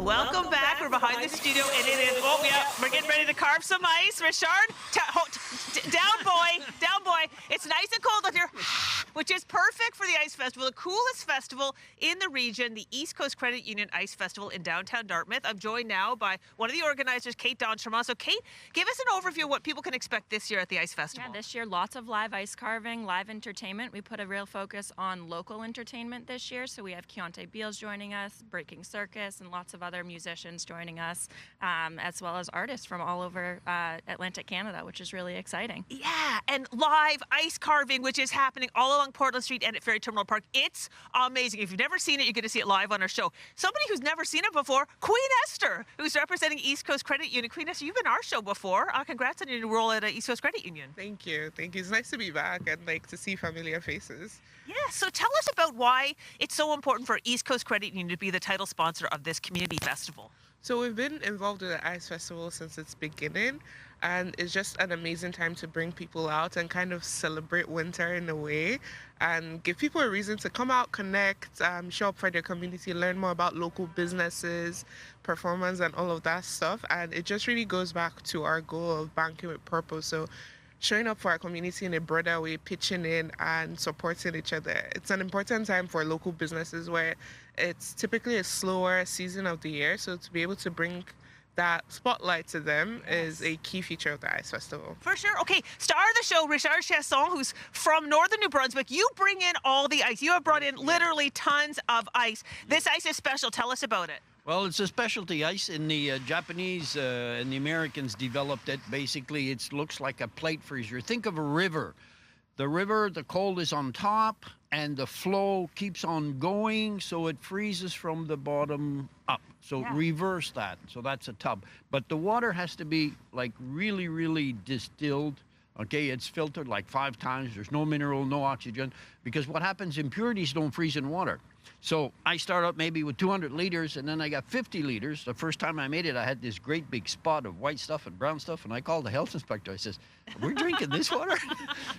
Welcome back. We're behind the studio, and it is, we're getting ready to carve some ice. Richard, down boy. It's nice and cold out here, which is perfect for the Ice Festival, the coolest festival in the region, the East Coast Credit Union Ice Festival in downtown Dartmouth. I'm joined now by one of the organizers, Kate Donchermont. So, Kate, give us an overview of what people can expect this year at the Ice Festival. Yeah, this year, lots of live ice carving, live entertainment. We put a real focus on local entertainment this year, so we have Keontae Beals joining us, Breaking Circus, and lots of other musicians joining us, as well as artists from all over Atlantic Canada, which is really exciting. Yeah, and live ice carving, which is happening all along Portland Street and at Ferry Terminal Park. It's amazing. If you've never seen it, you're going to see it live on our show. Somebody who's never seen it before, Queen Esther, who's representing East Coast Credit Union. Queen Esther, you've been on our show before. Congrats on your new role at East Coast Credit Union. Thank you. It's nice to be back and to see familiar faces. Yeah, so tell us about why it's so important for East Coast Credit Union to be the title sponsor of this community festival. So we've been involved with the Ice Festival since its beginning, and it's just an amazing time to bring people out and kind of celebrate winter in a way and give people a reason to come out, connect, show up for their community, learn more about local businesses, performance, and all of that stuff. And it just really goes back to our goal of banking with purpose. So showing up for our community in a broader way, pitching in and supporting each other. It's an important time for local businesses where it's typically a slower season of the year. So to be able to bring that spotlight to them is a key feature of the Ice Festival. For sure. Okay, star of the show, Richard Chasson, who's from northern New Brunswick. You bring in all the ice. You have brought in literally tons of ice. This ice is special. Tell us about it. Well, it's a specialty ice, and the Japanese and the Americans developed it. Basically, it looks like a plate freezer. Think of a river. The river, the cold is on top, and the flow keeps on going, so it freezes from the bottom up. So reverse that. So that's a tub. But the water has to be like really, really distilled. Okay, it's filtered like 5 times. There's no mineral, no oxygen, because what happens, impurities don't freeze in water. So I start out maybe with 200 liters, and then I got 50 liters. The first time I made it, I had this great big spot of white stuff and brown stuff, and I called the health inspector. I says, we're drinking this water?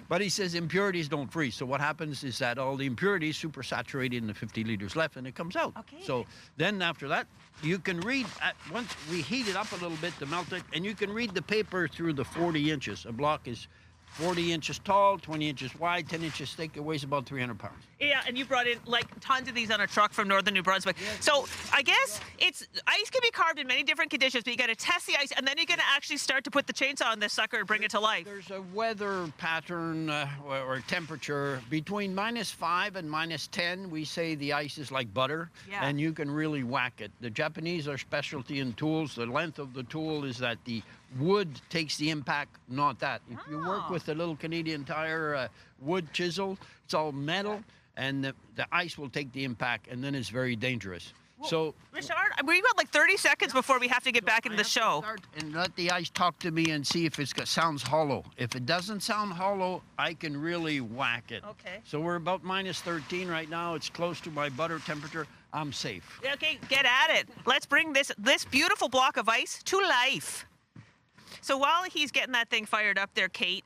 But he says impurities don't freeze. So what happens is that all the impurities supersaturate in the 50 liters left, and it comes out. Okay. So then after that, you can read, once we heat it up a little bit to melt it, and you can read the paper through the 40 inches. A block is 40 inches tall, 20 inches wide, 10 inches thick. It weighs about 300 pounds. Yeah, and you brought in like tons of these on a truck from northern New Brunswick. Yes, so I guess ice can be carved in many different conditions, but you got to test the ice, and then you're going to actually start to put the chainsaw on this sucker and bring it to life. There's a weather pattern or temperature between -5 and -10. We say the ice is like butter, and you can really whack it. The Japanese are specialty in tools. The length of the tool is that the wood takes the impact, not that. If you work with a little Canadian Tire wood chisel, it's all metal, and the ice will take the impact, and then it's very dangerous. Well, so, Richard, we've got like 30 seconds before we have to get back into the show. And let the ice talk to me and see if it sounds hollow. If it doesn't sound hollow, I can really whack it. Okay. So we're about -13 right now. It's close to my butter temperature. I'm safe. Okay, get at it. Let's bring this beautiful block of ice to life. So while he's getting that thing fired up there, Kate,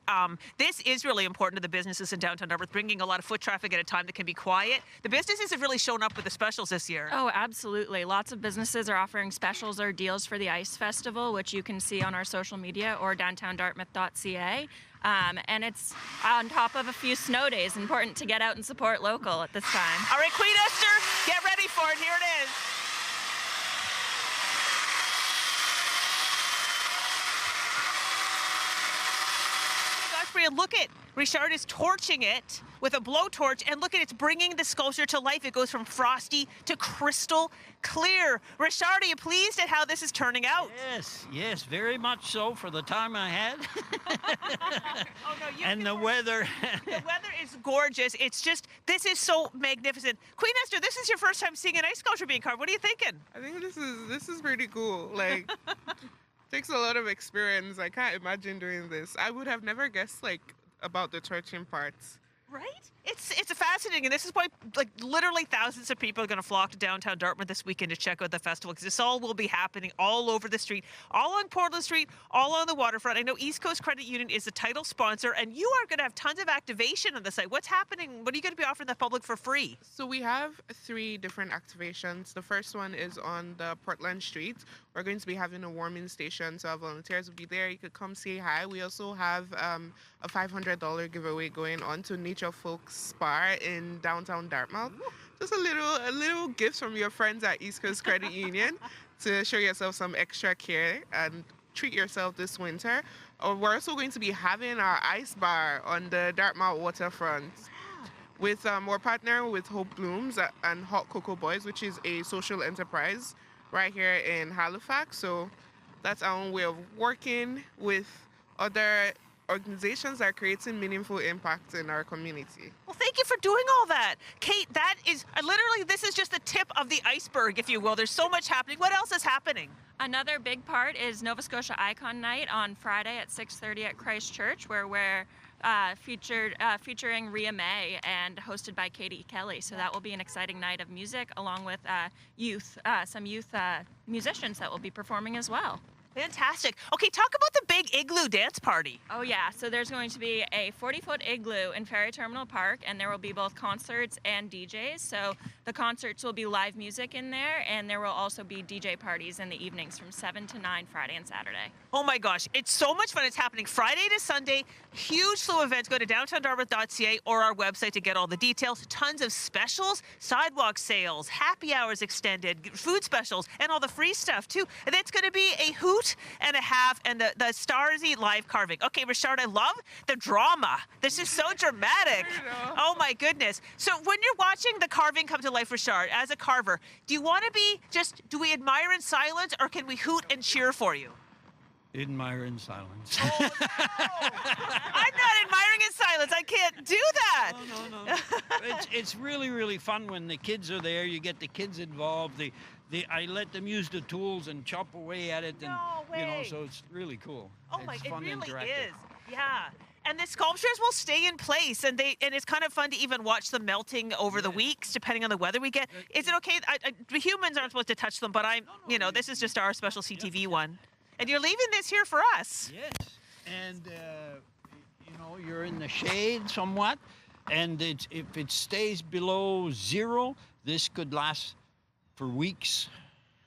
this is really important to the businesses in downtown Dartmouth, bringing a lot of foot traffic at a time that can be quiet. The businesses have really shown up with the specials this year. Oh, absolutely. Lots of businesses are offering specials or deals for the Ice Festival, which you can see on our social media or downtowndartmouth.ca. And it's on top of a few snow days. Important to get out and support local at this time. All right, Queen Esther, get ready for it. Here it is. Look at Richard is torching it with a blowtorch, and look at it's bringing the sculpture to life. It goes from frosty to crystal clear. Richard, are you pleased at how this is turning out? Yes, very much so for the time I had. Oh, no, and the weather. The weather is gorgeous. It's just, this is so magnificent. Queen Esther, this is your first time seeing an ice sculpture being carved. What are you thinking? I think this is pretty cool. Like, takes a lot of experience. I can't imagine doing this. I would have never guessed about the torching parts. Right? It's fascinating, and this is why like literally thousands of people are going to flock to downtown Dartmouth this weekend to check out the festival, because this all will be happening all over the street, all on Portland Street, all on the waterfront. I know East Coast Credit Union is the title sponsor, and you are going to have tons of activation on the site. What's happening? What are you going to be offering the public for free? So we have 3 different activations. The first one is on the Portland Street. We're going to be having a warming station, so our volunteers will be there. You could come say hi. We also have a $500 giveaway going on to Nature Folks Spa in downtown Dartmouth. Just a little gift from your friends at East Coast Credit Union to show yourself some extra care and treat yourself this winter. We're also going to be having our ice bar on the Dartmouth waterfront. We're partnering with Hope Blooms and Hot Cocoa Boys, which is a social enterprise right here in Halifax. So that's our own way of working with other organizations that are creating meaningful impact in our community. Well, thank you for doing all that. Kate, that is literally, this is just the tip of the iceberg, if you will. There's so much happening. What else is happening? Another big part is Nova Scotia Icon Night on Friday at 6:30 at Christ Church, where we're featuring Rhea May and hosted by Katie Kelly. So that will be an exciting night of music, along with some youth musicians that will be performing as well. Fantastic. Okay, talk about the big igloo dance party. Oh yeah, so there's going to be a 40-foot igloo in Ferry Terminal Park, and there will be both concerts and DJs. So the concerts will be live music in there, and there will also be DJ parties in the evenings from 7 to 9 Friday and Saturday. Oh my gosh, it's so much fun. It's happening Friday to Sunday. Huge slew of events. Go to downtowndartmouth.ca or our website to get all the details. Tons of specials, sidewalk sales, happy hours extended, food specials, and all the free stuff too. And it's going to be a hoot and a half, and the Starsy live carving. Okay, Richard, I love the drama. This is so dramatic. Oh my goodness. So when you're watching the carving come to life, Richard, as a carver, do you want to do we admire in silence, or can we hoot and cheer for you? Admire in silence. Oh, no. I'm not admiring in silence. I can't do that. No. It's really, really fun when the kids are there. You get the kids involved. I let them use the tools and chop away at it, and No way. so it's really cool. Oh my, It's it fun, really interactive. is. Yeah. And the sculptures will stay in place, and it's kind of fun to even watch them melting over the weeks, depending on the weather we get. Is it okay? The humans aren't supposed to touch them, but this is just our special CTV one. And you're leaving this here for us. Yes, and you're in the shade somewhat, and if it stays below 0, this could last for weeks.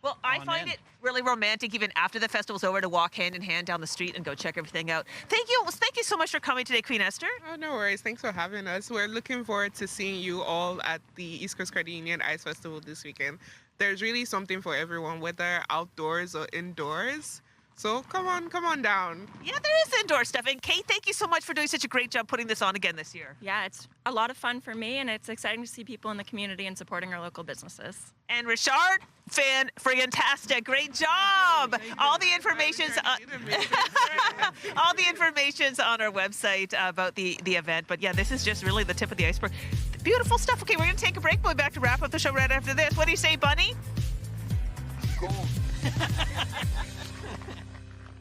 Well, I on find end. it really romantic, even after the festival's over, to walk hand in hand down the street and go check everything out. Thank you so much for coming today, Queen Esther. Oh, no worries. Thanks for having us. We're looking forward to seeing you all at the East Coast Credit Union Ice Festival this weekend. There's really something for everyone, whether outdoors or indoors. So come on down. Yeah, there is indoor stuff. And Kate, thank you so much for doing such a great job putting this on again this year. Yeah, it's a lot of fun for me, and it's exciting to see people in the community and supporting our local businesses. And Richard, fan-friggin-tastic. Great job. All the information's all the information's on our website about the event. But yeah, this is just really the tip of the iceberg. Beautiful stuff. Okay, we're going to take a break. We'll be back to wrap up the show right after this. What do you say, Bunny? Cool.